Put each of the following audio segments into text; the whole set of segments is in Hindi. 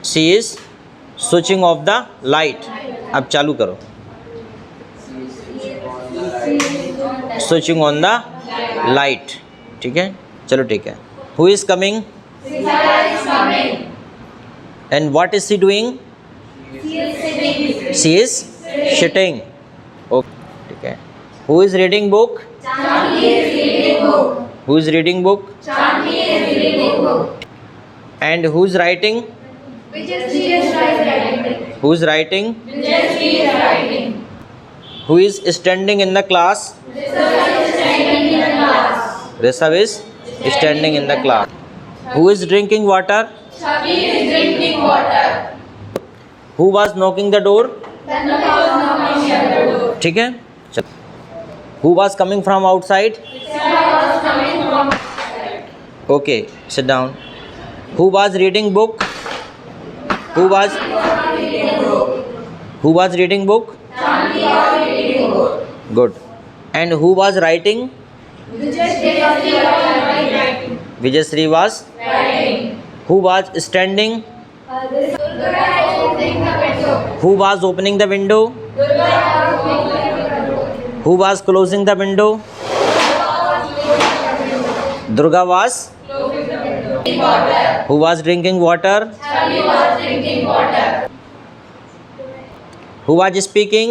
She is switching off the light. अब चालू करो, स्विचिंग ऑन द लाइट। ठीक है, चलो ठीक है। Who is coming and what is she doing? She is sitting. Okay, ठीक है। Who is reading book? Who is reading book? And who is writing? Who is writing? Who is standing in the class? Rishabh is standing in the class. Who is drinking water? Who was knocking the door? ठीक है, Who was coming from outside? Okay, sit down. Who was reading book? Who was reading book? Good. And who was writing? Vijayashree was writing. Who was standing? Who was opening the window? Who was closing the window? Durga was Who was drinking water? Who was speaking?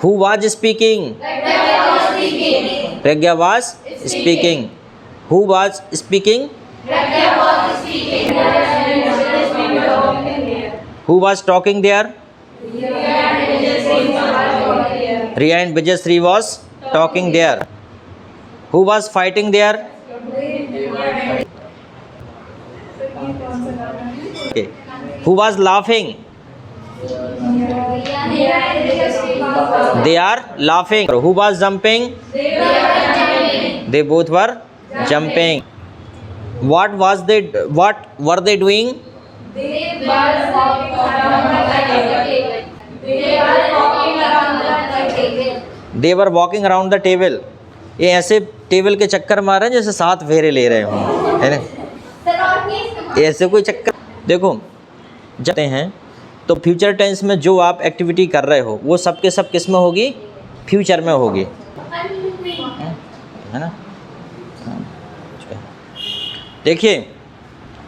Who was speaking? Pragya was speaking. Who was speaking? Who was talking there? Riya and Vijayashree was talking there. Who was fighting there? Okay. Who was laughing? They are laughing. Who was jumping? They both were jumping. What were they doing? They were walking around the table. ये ऐसे टेबल के चक्कर मार रहे हैं जैसे 7 फेरे ले रहे हो, है ना? ऐसे कोई चक्कर। देखो, जाते हैं तो फ्यूचर टेंस में जो आप एक्टिविटी कर रहे हो वो सब के सब किस में होगी? फ्यूचर में होगी, है ना? देखिए,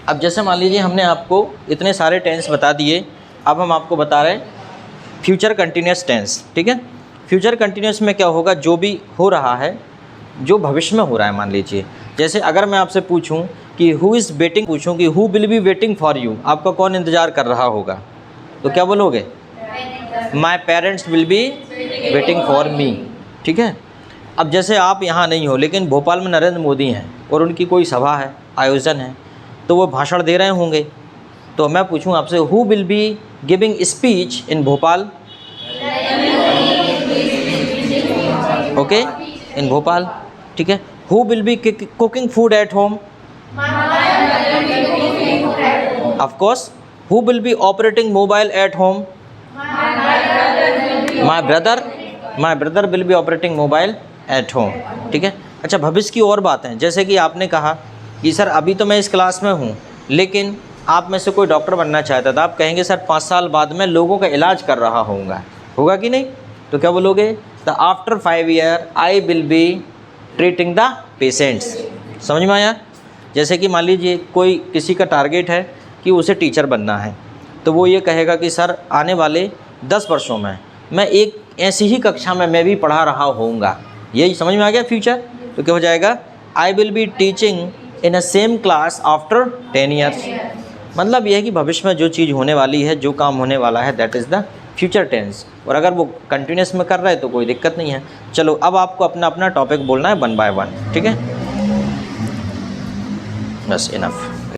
अब जैसे मान लीजिए हमने आपको इतने सारे टेंस बता दिए, अब हम आपको बता रहे हैं फ्यूचर कंटिन्यूस टेंस। ठीक है, फ्यूचर कंटिन्यूस में क्या होगा? जो भी हो रहा है, जो भविष्य में हो रहा है। मान लीजिए जैसे अगर मैं आपसे पूछूं कि हु इज़ वेटिंग, पूछूं कि who will be waiting for you, आपका कौन इंतज़ार कर रहा होगा? तो क्या बोलोगे? My parents will be waiting for me. ठीक है, अब जैसे आप यहाँ नहीं हो लेकिन भोपाल में नरेंद्र मोदी हैं और उनकी कोई सभा है, आयोजन है, तो वो भाषण दे रहे होंगे, तो मैं पूछूं आपसे who will be giving speech in Bhopal? Okay, in Bhopal. ठीक है, who will be cooking food at home? Of course. Who will be operating mobile at home? My brother will be operating mobile at home. ठीक है, अच्छा भविष्य की और बात है, जैसे कि आपने कहा कि सर अभी तो मैं इस क्लास में हूँ लेकिन आप में से कोई डॉक्टर बनना चाहता था, आप कहेंगे सर 5 साल बाद मैं लोगों का इलाज कर रहा होऊंगा, होगा कि नहीं? तो क्या बोलोगे? The after 5 year I will be treating the patients. समझ में आया? जैसे कि मान लीजिए कोई किसी का टारगेट है कि उसे टीचर बनना है, तो वो ये कहेगा कि सर आने वाले 10 वर्षों में मैं एक ऐसी ही कक्षा में मैं भी पढ़ा रहा होऊंगा। यही समझ में आ गया फ्यूचर? तो क्या हो जाएगा? I will be teaching in a same class after 10 years. मतलब यह है कि भविष्य में जो चीज़ होने वाली है, जो काम होने वाला है, that is the future tense. और अगर वो कंटिन्यूस में कर रहा है तो कोई दिक्कत नहीं है। चलो अब आपको अपना अपना टॉपिक बोलना है 1 बाय 1। ठीक है, बस इनफ।